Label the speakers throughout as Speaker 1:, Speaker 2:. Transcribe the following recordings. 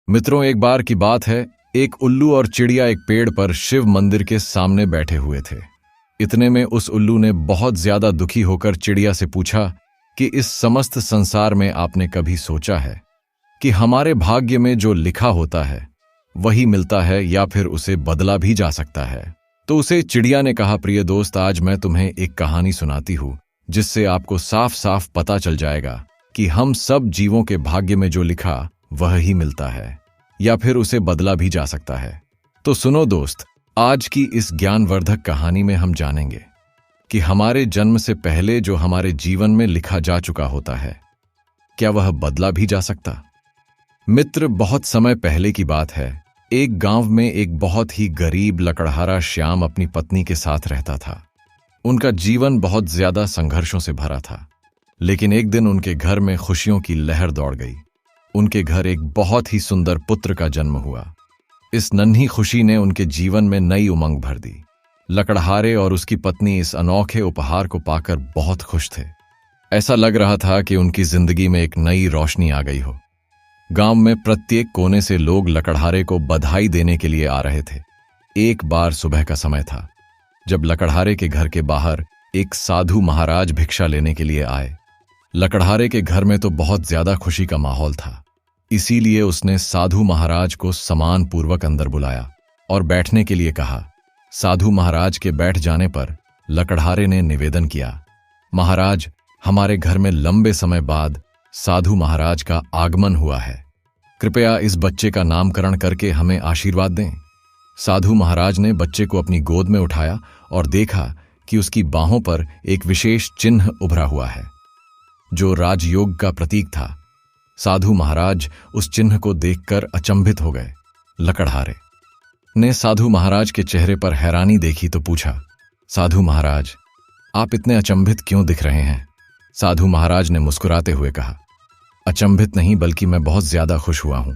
Speaker 1: मित्रों, एक बार की बात है, एक उल्लू और चिड़िया एक पेड़ पर शिव मंदिर के सामने बैठे हुए थे। इतने में उस उल्लू ने बहुत ज्यादा दुखी होकर चिड़िया से पूछा कि इस समस्त संसार में आपने कभी सोचा है कि हमारे भाग्य में जो लिखा होता है वही मिलता है या फिर उसे बदला भी जा सकता है। तो उसे चिड़िया ने कहा, प्रिय दोस्त, आज मैं तुम्हें एक कहानी सुनाती हूं जिससे आपको साफ साफ पता चल जाएगा कि हम सब जीवों के भाग्य में जो लिखा वह ही मिलता है या फिर उसे बदला भी जा सकता है। तो सुनो दोस्त, आज की इस ज्ञानवर्धक कहानी में हम जानेंगे कि हमारे जन्म से पहले जो हमारे जीवन में लिखा जा चुका होता है, क्या वह बदला भी जा सकता? मित्र, बहुत समय पहले की बात है। एक गांव में एक बहुत ही गरीब लकड़हारा श्याम अपनी पत्नी के साथ रहता था। उनका जीवन बहुत ज्यादा संघर्षों से भरा था, लेकिन एक दिन उनके घर में खुशियों की लहर दौड़ गई। उनके घर एक बहुत ही सुंदर पुत्र का जन्म हुआ। इस नन्ही खुशी ने उनके जीवन में नई उमंग भर दी। लकड़हारे और उसकी पत्नी इस अनोखे उपहार को पाकर बहुत खुश थे। ऐसा लग रहा था कि उनकी जिंदगी में एक नई रोशनी आ गई हो। गांव में प्रत्येक कोने से लोग लकड़हारे को बधाई देने के लिए आ रहे थे। एक बार सुबह का समय था जब लकड़हारे के घर के बाहर एक साधु महाराज भिक्षा लेने के लिए आए। लकड़हारे के घर में तो बहुत ज्यादा खुशी का माहौल था, इसीलिए उसने साधु महाराज को सम्मान पूर्वक अंदर बुलाया और बैठने के लिए कहा। साधु महाराज के बैठ जाने पर लकड़हारे ने निवेदन किया, महाराज, हमारे घर में लंबे समय बाद साधु महाराज का आगमन हुआ है। कृपया इस बच्चे का नामकरण करके हमें आशीर्वाद दें। साधु महाराज ने बच्चे को अपनी गोद में उठाया और देखा कि उसकी बाहों पर एक विशेष चिन्ह उभरा हुआ है जो राजयोग का प्रतीक था। साधु महाराज उस चिन्ह को देखकर अचंभित हो गए। लकड़हारे ने साधु महाराज के चेहरे पर हैरानी देखी तो पूछा, साधु महाराज, आप इतने अचंभित क्यों दिख रहे हैं? साधु महाराज ने मुस्कुराते हुए कहा, अचंभित नहीं बल्कि मैं बहुत ज्यादा खुश हुआ हूं।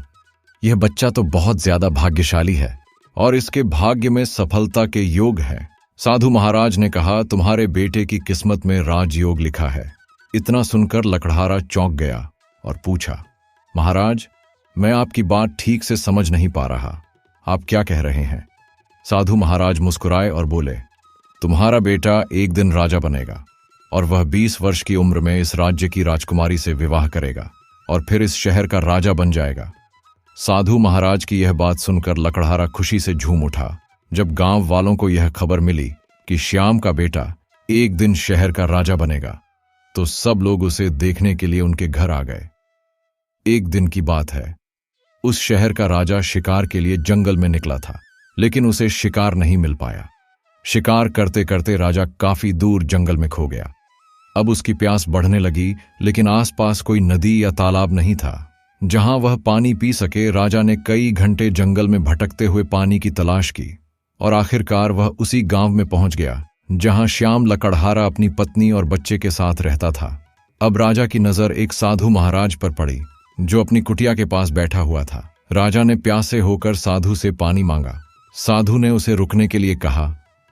Speaker 1: यह बच्चा तो बहुत ज्यादा भाग्यशाली है और इसके भाग्य में सफलता के योग है। साधु महाराज ने कहा, तुम्हारे बेटे की किस्मत में राजयोग लिखा है। इतना सुनकर लकड़हारा चौंक गया और पूछा, महाराज, मैं आपकी बात ठीक से समझ नहीं पा रहा, आप क्या कह रहे हैं? साधु महाराज मुस्कुराए और बोले, तुम्हारा बेटा एक दिन राजा बनेगा और वह 20 वर्ष की उम्र में इस राज्य की राजकुमारी से विवाह करेगा और फिर इस शहर का राजा बन जाएगा। साधु महाराज की यह बात सुनकर लकड़हारा खुशी से झूम उठा। जब गांव वालों को यह खबर मिली कि श्याम का बेटा एक दिन शहर का राजा बनेगा तो सब लोग उसे देखने के लिए उनके घर आ गए। एक दिन की बात है, उस शहर का राजा शिकार के लिए जंगल में निकला था, लेकिन उसे शिकार नहीं मिल पाया। शिकार करते करते राजा काफी दूर जंगल में खो गया। अब उसकी प्यास बढ़ने लगी, लेकिन आसपास कोई नदी या तालाब नहीं था जहां वह पानी पी सके। राजा ने कई घंटे जंगल में भटकते हुए पानी की तलाश की और आखिरकार वह उसी गांव में पहुंच गया जहां श्याम लकड़हारा अपनी पत्नी और बच्चे के साथ रहता था। अब राजा की नजर एक साधु महाराज पर पड़ी जो अपनी कुटिया के पास बैठा हुआ था। राजा ने प्यासे होकर साधु से पानी मांगा। साधु ने उसे रुकने के लिए कहा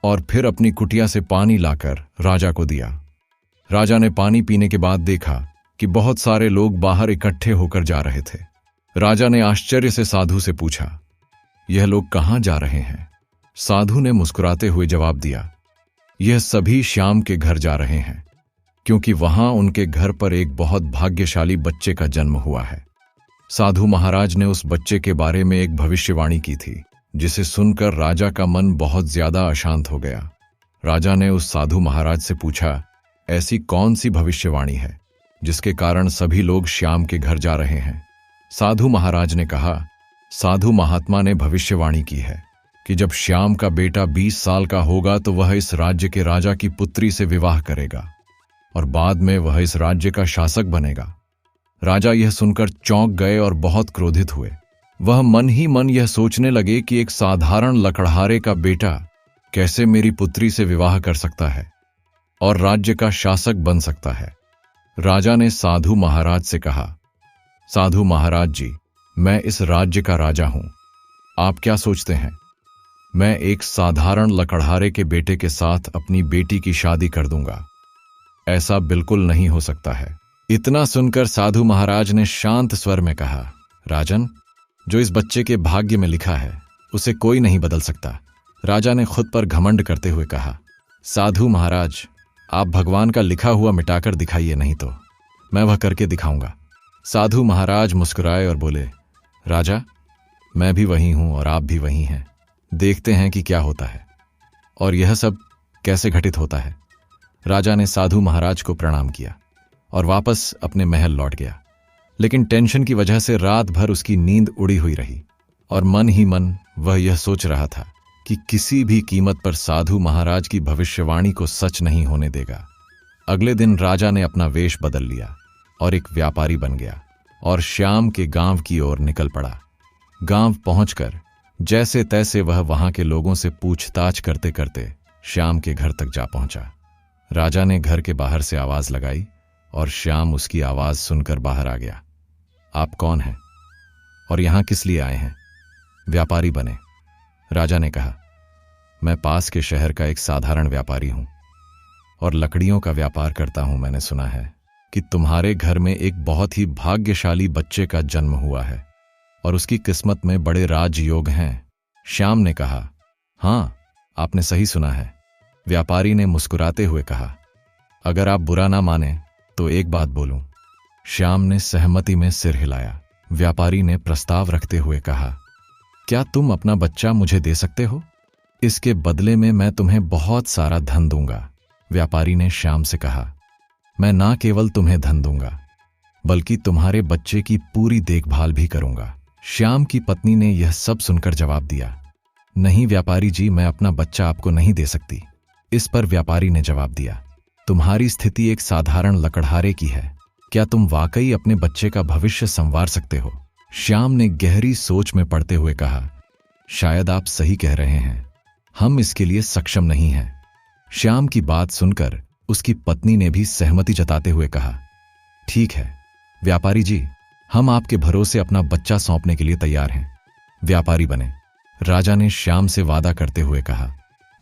Speaker 1: और फिर अपनी कुटिया से पानी लाकर राजा को दिया। राजा ने पानी पीने के बाद देखा कि बहुत सारे लोग बाहर इकट्ठे होकर जा रहे थे। राजा ने आश्चर्य से साधु से पूछा, यह लोग कहां जा रहे हैं? साधु ने मुस्कुराते हुए जवाब दिया, यह सभी श्याम के घर जा रहे हैं क्योंकि वहां उनके घर पर एक बहुत भाग्यशाली बच्चे का जन्म हुआ है। साधु महाराज ने उस बच्चे के बारे में एक भविष्यवाणी की थी जिसे सुनकर राजा का मन बहुत ज्यादा अशांत हो गया। राजा ने उस साधु महाराज से पूछा, ऐसी कौन सी भविष्यवाणी है जिसके कारण सभी लोग श्याम के घर जा रहे हैं? साधु महाराज ने कहा, साधु महात्मा ने भविष्यवाणी की है कि जब श्याम का बेटा 20 साल का होगा तो वह इस राज्य के राजा की पुत्री से विवाह करेगा और बाद में वह इस राज्य का शासक बनेगा। राजा यह सुनकर चौंक गए और बहुत क्रोधित हुए। वह मन ही मन यह सोचने लगे कि एक साधारण लकड़हारे का बेटा कैसे मेरी पुत्री से विवाह कर सकता है और राज्य का शासक बन सकता है। राजा ने साधु महाराज से कहा, साधु महाराज जी, मैं इस राज्य का राजा हूं। आप क्या सोचते हैं? मैं एक साधारण लकड़हारे के बेटे के साथ अपनी बेटी की शादी कर दूंगा? ऐसा बिल्कुल नहीं हो सकता है। इतना सुनकर साधु महाराज ने शांत स्वर में कहा, राजन, जो इस बच्चे के भाग्य में लिखा है उसे कोई नहीं बदल सकता। राजा ने खुद पर घमंड करते हुए कहा, साधु महाराज, आप भगवान का लिखा हुआ मिटाकर दिखाइए, नहीं तो मैं वह करके दिखाऊंगा। साधु महाराज मुस्कुराए और बोले, राजा, मैं भी वही हूं और आप भी वही हैं। देखते हैं कि क्या होता है और यह सब कैसे घटित होता है। राजा ने साधु महाराज को प्रणाम किया और वापस अपने महल लौट गया। लेकिन टेंशन की वजह से रात भर उसकी नींद उड़ी हुई रही और मन ही मन वह यह सोच रहा था कि किसी भी कीमत पर साधु महाराज की भविष्यवाणी को सच नहीं होने देगा। अगले दिन राजा ने अपना वेश बदल लिया और एक व्यापारी बन गया और श्याम के गांव की ओर निकल पड़ा। गांव पहुंचकर जैसे तैसे वह वहां के लोगों से पूछताछ करते करते श्याम के घर तक जा पहुंचा। राजा ने घर के बाहर से आवाज लगाई और श्याम उसकी आवाज सुनकर बाहर आ गया। आप कौन हैं और यहां किस लिए आए हैं? व्यापारी बने। राजा ने कहा, मैं पास के शहर का एक साधारण व्यापारी हूं और लकड़ियों का व्यापार करता हूं। मैंने सुना है कि तुम्हारे घर में एक बहुत ही भाग्यशाली बच्चे का जन्म हुआ है और उसकी किस्मत में बड़े राजयोग हैं। श्याम ने कहा, हां, आपने सही सुना है। व्यापारी ने मुस्कुराते हुए कहा, अगर आप बुरा ना माने तो एक बात बोलूं। श्याम ने सहमति में सिर हिलाया। व्यापारी ने प्रस्ताव रखते हुए कहा, क्या तुम अपना बच्चा मुझे दे सकते हो? इसके बदले में मैं तुम्हें बहुत सारा धन दूंगा। व्यापारी ने श्याम से कहा, मैं ना केवल तुम्हें धन दूंगा बल्कि तुम्हारे बच्चे की पूरी देखभाल भी करूंगा। श्याम की पत्नी ने यह सब सुनकर जवाब दिया, नहीं व्यापारी जी, मैं अपना बच्चा आपको नहीं दे सकती। इस पर व्यापारी ने जवाब दिया, तुम्हारी स्थिति एक साधारण लकड़हारे की है। क्या तुम वाकई अपने बच्चे का भविष्य संवार सकते हो? श्याम ने गहरी सोच में पड़ते हुए कहा, शायद आप सही कह रहे हैं, हम इसके लिए सक्षम नहीं हैं। श्याम की बात सुनकर उसकी पत्नी ने भी सहमति जताते हुए कहा, ठीक है व्यापारी जी, हम आपके भरोसे अपना बच्चा सौंपने के लिए तैयार हैं। व्यापारी बने। राजा ने श्याम से वादा करते हुए कहा,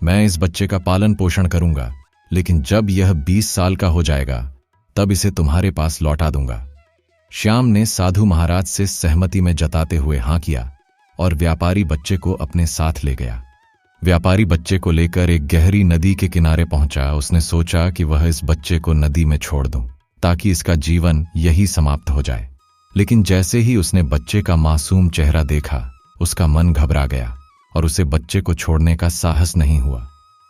Speaker 1: मैं इस बच्चे का पालन पोषण करूंगा, लेकिन जब यह 20 साल का हो जाएगा तब इसे तुम्हारे पास लौटा दूंगा। श्याम ने साधु महाराज से सहमति में जताते हुए हां किया और व्यापारी बच्चे को अपने साथ ले गया। व्यापारी बच्चे को लेकर एक गहरी नदी के किनारे पहुंचा। उसने सोचा कि वह इस बच्चे को नदी में छोड़ दूं ताकि इसका जीवन यही समाप्त हो जाए। लेकिन जैसे ही उसने बच्चे का मासूम चेहरा देखा, उसका मन घबरा गया और उसे बच्चे को छोड़ने का साहस नहीं हुआ।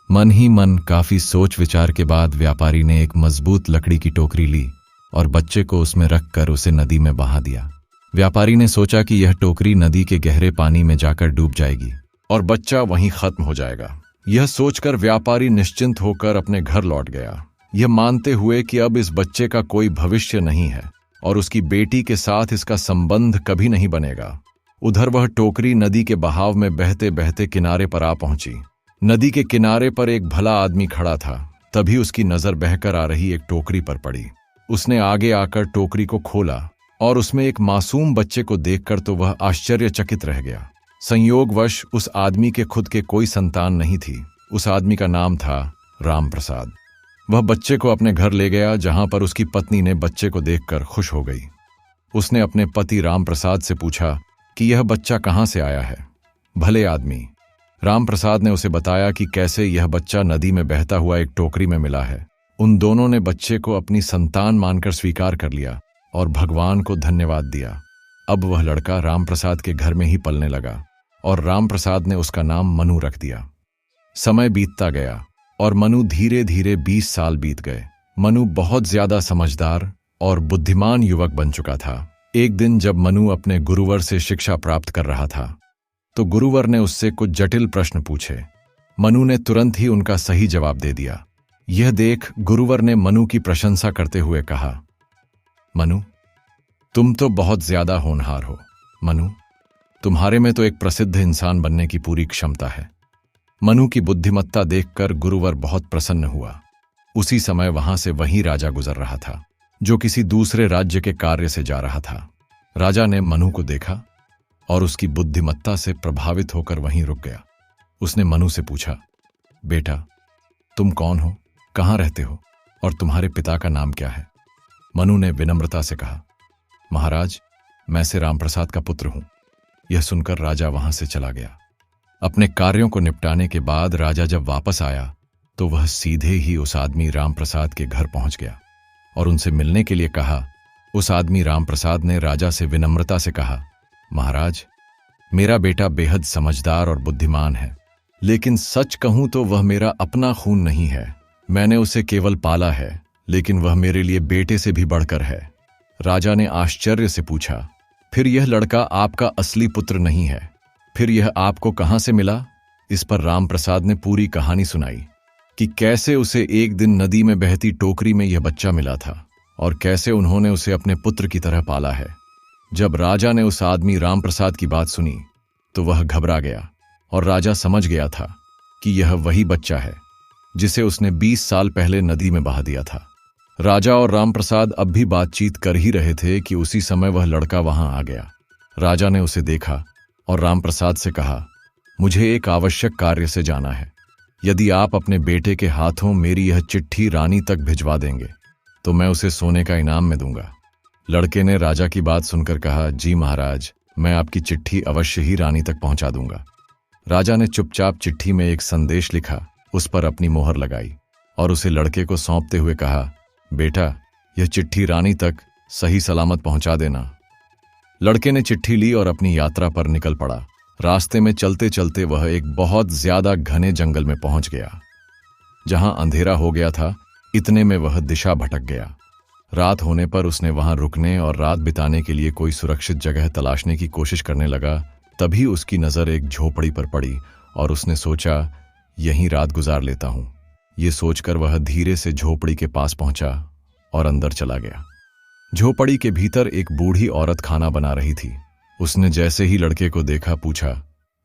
Speaker 1: मन ही मन काफी सोच विचार के बाद व्यापारी ने एक मजबूत लकड़ी की टोकरी ली और बच्चे को उसमें रखकर उसे नदी में बहा दिया। व्यापारी ने सोचा कि यह टोकरी नदी के गहरे पानी में जाकर डूब जाएगी और बच्चा वहीं खत्म हो जाएगा। यह सोचकर व्यापारी निश्चिंत होकर अपने घर लौट गया, यह मानते हुए कि अब इस बच्चे का कोई भविष्य नहीं है और उसकी बेटी के साथ इसका संबंध कभी नहीं बनेगा। उधर वह टोकरी नदी के बहाव में बहते बहते किनारे पर आ पहुंची। नदी के किनारे पर एक भला आदमी खड़ा था। तभी उसकी नजर बहकर आ रही एक टोकरी पर पड़ी। उसने आगे आकर टोकरी को खोला और उसमें एक मासूम बच्चे को देखकर तो वह आश्चर्यचकित रह गया। संयोगवश उस आदमी के खुद के कोई संतान नहीं थी। उस आदमी का नाम था राम प्रसाद। वह बच्चे को अपने घर ले गया, जहां पर उसकी पत्नी ने बच्चे को देखकर खुश हो गई। उसने अपने पति राम प्रसाद से पूछा कि यह बच्चा कहां से आया है। भले आदमी राम प्रसाद ने उसे बताया कि कैसे यह बच्चा नदी में बहता हुआ एक टोकरी में मिला है। उन दोनों ने बच्चे को अपनी संतान मानकर स्वीकार कर लिया और भगवान को धन्यवाद दिया। अब वह लड़का राम प्रसाद के घर में ही पलने लगा और राम प्रसाद ने उसका नाम मनु रख दिया। समय बीतता गया और मनु धीरे धीरे 20 साल बीत गए। मनु बहुत ज्यादा समझदार और बुद्धिमान युवक बन चुका था। एक दिन जब मनु अपने गुरुवर से शिक्षा प्राप्त कर रहा था तो गुरुवर ने उससे कुछ जटिल प्रश्न पूछे। मनु ने तुरंत ही उनका सही जवाब दे दिया। यह देख गुरुवर ने मनु की प्रशंसा करते हुए कहा, मनु, तुम तो बहुत ज्यादा होनहार हो। मनु, तुम्हारे में तो एक प्रसिद्ध इंसान बनने की पूरी क्षमता है। मनु की बुद्धिमत्ता देखकर गुरुवर बहुत प्रसन्न हुआ। उसी समय वहां से वही राजा गुजर रहा था जो किसी दूसरे राज्य के कार्य से जा रहा था। राजा ने मनु को देखा और उसकी बुद्धिमत्ता से प्रभावित होकर वहीं रुक गया। उसने मनु से पूछा, बेटा, तुम कौन हो, कहाँ रहते हो और तुम्हारे पिता का नाम क्या है? मनु ने विनम्रता से कहा, महाराज, मैं से राम प्रसाद का पुत्र हूं। यह सुनकर राजा वहां से चला गया। अपने कार्यों को निपटाने के बाद राजा जब वापस आया तो वह सीधे ही उस आदमी रामप्रसाद के घर पहुंच गया और उनसे मिलने के लिए कहा। उस आदमी रामप्रसाद ने राजा से विनम्रता से कहा, महाराज, मेरा बेटा बेहद समझदार और बुद्धिमान है, लेकिन सच कहूं तो वह मेरा अपना खून नहीं है। मैंने उसे केवल पाला है, लेकिन वह मेरे लिए बेटे से भी बढ़कर है। राजा ने आश्चर्य से पूछा, फिर यह लड़का आपका असली पुत्र नहीं है? फिर यह आपको कहां से मिला? इस पर रामप्रसाद ने पूरी कहानी सुनाई कि कैसे उसे एक दिन नदी में बहती टोकरी में यह बच्चा मिला था और कैसे उन्होंने उसे अपने पुत्र की तरह पाला है। जब राजा ने उस आदमी रामप्रसाद की बात सुनी तो वह घबरा गया और राजा समझ गया था कि यह वही बच्चा है जिसे उसने 20 साल पहले नदी में बहा दिया था। राजा और रामप्रसाद अब भी बातचीत कर ही रहे थे कि उसी समय वह लड़का वहां आ गया। राजा ने उसे देखा और रामप्रसाद से कहा, मुझे एक आवश्यक कार्य से जाना है। यदि आप अपने बेटे के हाथों मेरी यह चिट्ठी रानी तक भिजवा देंगे तो मैं उसे सोने का इनाम में दूंगा। लड़के ने राजा की बात सुनकर कहा, जी महाराज, मैं आपकी चिट्ठी अवश्य ही रानी तक पहुंचा दूंगा। राजा ने चुपचाप चिट्ठी में एक संदेश लिखा, उस पर अपनी मोहर लगाई और उसे लड़के को सौंपते हुए कहा, बेटा, यह चिट्ठी रानी तक सही सलामत पहुंचा देना। लड़के ने चिट्ठी ली और अपनी यात्रा पर निकल पड़ा। रास्ते में चलते चलते वह एक बहुत ज्यादा घने जंगल में पहुंच गया। जहां अंधेरा हो गया था, इतने में वह दिशा भटक गया। रात होने पर उसने वहां रुकने और रात बिताने के लिए कोई सुरक्षित जगह तलाशने की कोशिश करने लगा। तभी उसकी नजर एक झोपड़ी पर पड़ी और उसने सोचा, यहीं रात गुजार लेता हूं। ये सोचकर वह धीरे से झोपड़ी के पास पहुंचा और अंदर चला गया। झोपड़ी के भीतर एक बूढ़ी औरत खाना बना रही थी। उसने जैसे ही लड़के को देखा पूछा,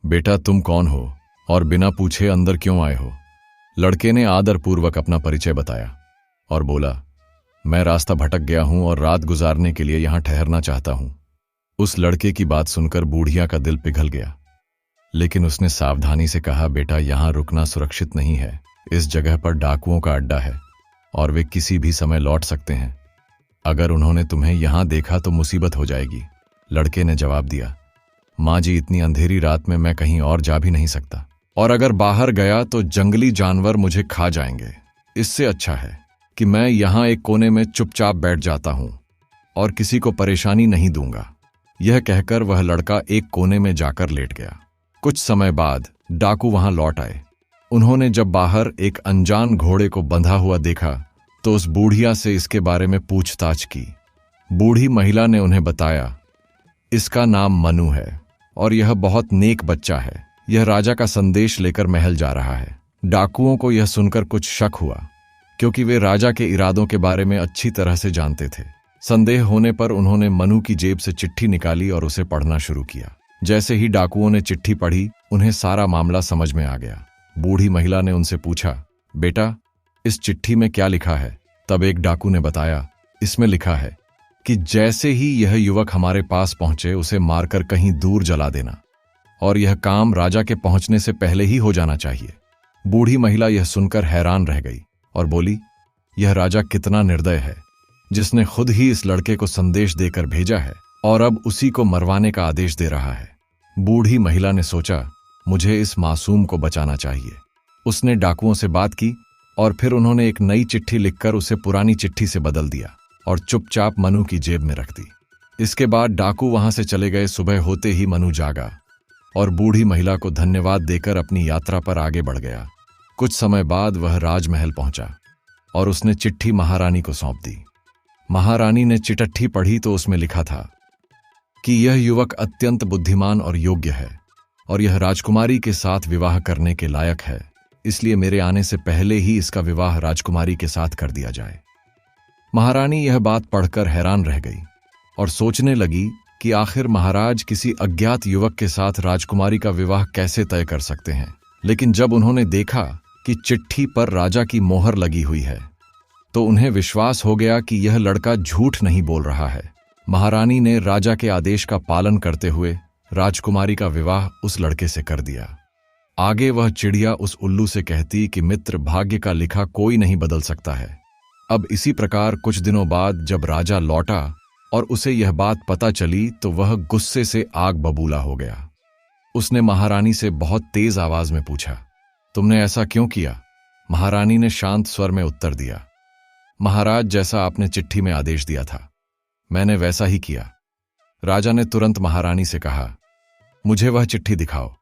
Speaker 1: बेटा, तुम कौन हो और बिना पूछे अंदर क्यों आए हो? लड़के ने आदरपूर्वक अपना परिचय बताया और बोला, मैं रास्ता भटक गया हूं और रात गुजारने के लिए यहां ठहरना चाहता हूं। उस लड़के की बात सुनकर बूढ़िया का दिल पिघल गया, लेकिन उसने सावधानी से कहा, बेटा, यहां रुकना सुरक्षित नहीं है। इस जगह पर डाकुओं का अड्डा है और वे किसी भी समय लौट सकते हैं। अगर उन्होंने तुम्हें यहां देखा तो मुसीबत हो जाएगी। लड़के ने जवाब दिया, माँ जी, इतनी अंधेरी रात में मैं कहीं और जा भी नहीं सकता, और अगर बाहर गया तो जंगली जानवर मुझे खा जाएंगे। इससे अच्छा है कि मैं यहां एक कोने में चुपचाप बैठ जाता हूं और किसी को परेशानी नहीं दूंगा। यह कहकर वह लड़का एक कोने में जाकर लेट गया। कुछ समय बाद डाकू वहां लौट आए। उन्होंने जब बाहर एक अनजान घोड़े को बंधा हुआ देखा तो उस बूढ़िया से इसके बारे में पूछताछ की। बूढ़ी महिला ने उन्हें बताया, इसका नाम मनु है और यह बहुत नेक बच्चा है। यह राजा का संदेश लेकर महल जा रहा है। डाकुओं को यह सुनकर कुछ शक हुआ, क्योंकि वे राजा के इरादों के बारे में अच्छी तरह से जानते थे। संदेह होने पर उन्होंने मनु की जेब से चिट्ठी निकाली और उसे पढ़ना शुरू किया। जैसे ही डाकुओं ने चिट्ठी पढ़ी, उन्हें सारा मामला समझ में आ गया। बूढ़ी महिला ने उनसे पूछा, बेटा, इस चिट्ठी में क्या लिखा है? तब एक डाकू ने बताया, इसमें लिखा है कि जैसे ही यह युवक हमारे पास पहुंचे उसे मारकर कहीं दूर जला देना, और यह काम राजा के पहुंचने से पहले ही हो जाना चाहिए। बूढ़ी महिला यह सुनकर हैरान रह गई और बोली, यह राजा कितना निर्दय है, जिसने खुद ही इस लड़के को संदेश देकर भेजा है और अब उसी को मरवाने का आदेश दे रहा है। बूढ़ी महिला ने सोचा, मुझे इस मासूम को बचाना चाहिए। उसने डाकुओं से बात की और फिर उन्होंने एक नई चिट्ठी लिखकर उसे पुरानी चिट्ठी से बदल दिया और चुपचाप मनु की जेब में रख दी। इसके बाद डाकू वहां से चले गए। सुबह होते ही मनु जागा और बूढ़ी महिला को धन्यवाद देकर अपनी यात्रा पर आगे बढ़ गया। कुछ समय बाद वह राजमहल पहुंचा और उसने चिट्ठी महारानी को सौंप दी। महारानी ने चिट्ठी पढ़ी तो उसमें लिखा था कि यह युवक अत्यंत बुद्धिमान और योग्य है और यह राजकुमारी के साथ विवाह करने के लायक है, इसलिए मेरे आने से पहले ही इसका विवाह राजकुमारी के साथ कर दिया जाए। महारानी यह बात पढ़कर हैरान रह गई और सोचने लगी कि आखिर महाराज किसी अज्ञात युवक के साथ राजकुमारी का विवाह कैसे तय कर सकते हैं। लेकिन जब उन्होंने देखा कि चिट्ठी पर राजा की मोहर लगी हुई है तो उन्हें विश्वास हो गया कि यह लड़का झूठ नहीं बोल रहा है। महारानी ने राजा के आदेश का पालन करते हुए राजकुमारी का विवाह उस लड़के से कर दिया। आगे वह चिड़िया उस उल्लू से कहती कि मित्र, भाग्य का लिखा कोई नहीं बदल सकता है। अब इसी प्रकार कुछ दिनों बाद जब राजा लौटा और उसे यह बात पता चली तो वह गुस्से से आग बबूला हो गया। उसने महारानी से बहुत तेज आवाज में पूछा, तुमने ऐसा क्यों किया? महारानी ने शांत स्वर में उत्तर दिया, महाराज, जैसा आपने चिट्ठी में आदेश दिया था मैंने वैसा ही किया। राजा ने तुरंत महारानी से कहा, मुझे वह चिट्ठी दिखाओ।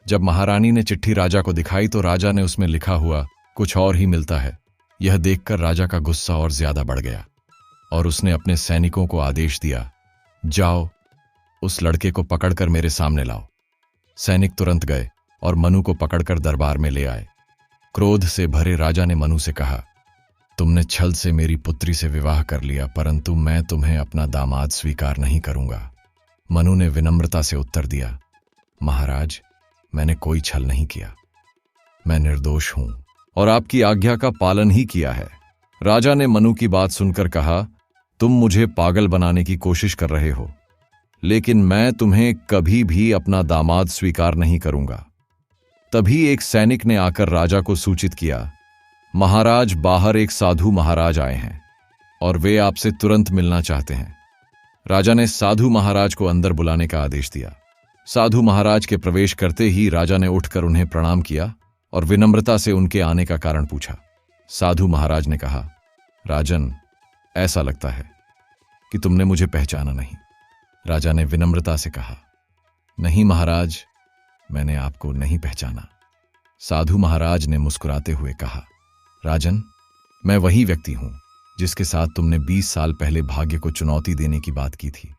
Speaker 1: जब महारानी ने चिट्ठी राजा को दिखाई तो राजा ने उसमें लिखा हुआ कुछ और ही मिलता है। यह देखकर राजा का गुस्सा और ज्यादा बढ़ गया और उसने अपने सैनिकों को आदेश दिया, जाओ उस लड़के को पकड़कर मेरे सामने लाओ। सैनिक तुरंत गए और मनु को पकड़कर दरबार में ले आए। क्रोध से भरे राजा ने मनु से कहा, तुमने छल से मेरी पुत्री से विवाह कर लिया, परंतु मैं तुम्हें अपना दामाद स्वीकार नहीं करूंगा। मनु ने विनम्रता से उत्तर दिया, महाराज, मैंने कोई छल नहीं किया, मैं निर्दोष हूं और आपकी आज्ञा का पालन ही किया है। राजा ने मनु की बात सुनकर कहा, तुम मुझे पागल बनाने की कोशिश कर रहे हो, लेकिन मैं तुम्हें कभी भी अपना दामाद स्वीकार नहीं करूंगा। तभी एक सैनिक ने आकर राजा को सूचित किया, महाराज, बाहर एक साधु महाराज आए हैं और वे आपसे तुरंत मिलना चाहते हैं। राजा ने साधु महाराज को अंदर बुलाने का आदेश दिया। साधु महाराज के प्रवेश करते ही राजा ने उठकर उन्हें प्रणाम किया और विनम्रता से उनके आने का कारण पूछा। साधु महाराज ने कहा, राजन, ऐसा लगता है कि तुमने मुझे पहचाना नहीं। राजा ने विनम्रता से कहा, नहीं महाराज, मैंने आपको नहीं पहचाना। साधु महाराज ने मुस्कुराते हुए कहा, राजन, मैं वही व्यक्ति हूं जिसके साथ तुमने 20 साल पहले भाग्य को चुनौती देने की बात की थी।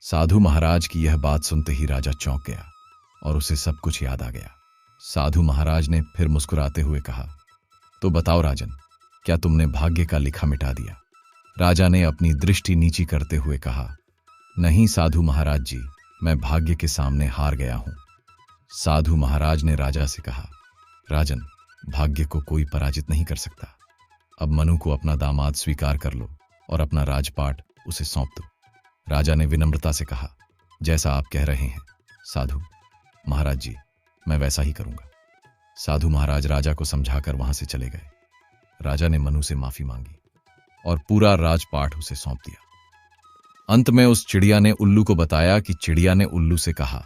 Speaker 1: साधु महाराज की यह बात सुनते ही राजा चौंक गया और उसे सब कुछ याद आ गया। साधु महाराज ने फिर मुस्कुराते हुए कहा, तो बताओ राजन, क्या तुमने भाग्य का लिखा मिटा दिया? राजा ने अपनी दृष्टि नीची करते हुए कहा, नहीं साधु महाराज जी, मैं भाग्य के सामने हार गया हूं। साधु महाराज ने राजा से कहा, राजन, भाग्य को कोई पराजित नहीं कर सकता। अब मनु को अपना दामाद स्वीकार कर लो और अपना राजपाट उसे सौंप दो। राजा ने विनम्रता से कहा, जैसा आप कह रहे हैं साधु महाराज जी, मैं वैसा ही करूंगा। साधु महाराज राजा को समझाकर वहां से चले गए। राजा ने मनु से माफी मांगी और पूरा राजपाट उसे सौंप दिया। अंत में उस चिड़िया ने उल्लू को बताया कि चिड़िया ने उल्लू से कहा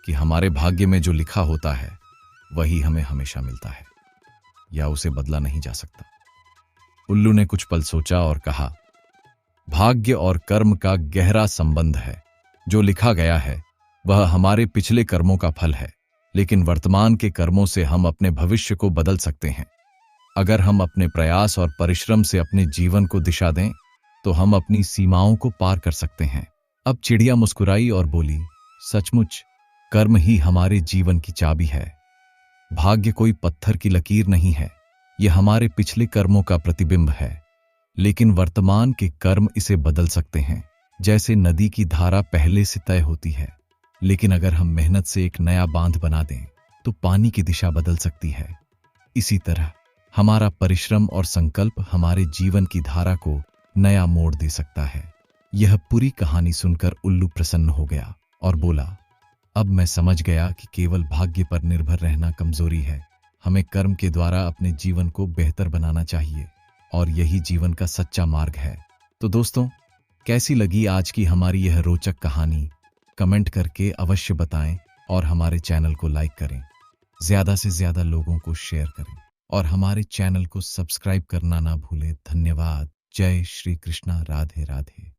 Speaker 1: कि हमारे भाग्य में जो लिखा होता है वही हमें हमेशा मिलता है या उसे बदला नहीं जा सकता। उल्लू ने कुछ पल सोचा और कहा, भाग्य और कर्म का गहरा संबंध है। जो लिखा गया है वह हमारे पिछले कर्मों का फल है, लेकिन वर्तमान के कर्मों से हम अपने भविष्य को बदल सकते हैं। अगर हम अपने प्रयास और परिश्रम से अपने जीवन को दिशा दें तो हम अपनी सीमाओं को पार कर सकते हैं। अब चिड़िया मुस्कुराई और बोली, सचमुच कर्म ही हमारे जीवन की चाबी है। भाग्य कोई पत्थर की लकीर नहीं है, यह हमारे पिछले कर्मों का प्रतिबिंब है, लेकिन वर्तमान के कर्म इसे बदल सकते हैं। जैसे नदी की धारा पहले से तय होती है, लेकिन अगर हम मेहनत से एक नया बांध बना दें तो पानी की दिशा बदल सकती है। इसी तरह हमारा परिश्रम और संकल्प हमारे जीवन की धारा को नया मोड़ दे सकता है। यह पूरी कहानी सुनकर उल्लू प्रसन्न हो गया और बोला, अब मैं समझ गया कि केवल भाग्य पर निर्भर रहना कमजोरी है। हमें कर्म के द्वारा अपने जीवन को बेहतर बनाना चाहिए और यही जीवन का सच्चा मार्ग है। तो दोस्तों, कैसी लगी आज की हमारी यह रोचक कहानी? कमेंट करके अवश्य बताएं और हमारे चैनल को लाइक करें, ज्यादा से ज्यादा लोगों को शेयर करें और हमारे चैनल को सब्सक्राइब करना ना भूलें। धन्यवाद। जय श्री कृष्णा। राधे राधे।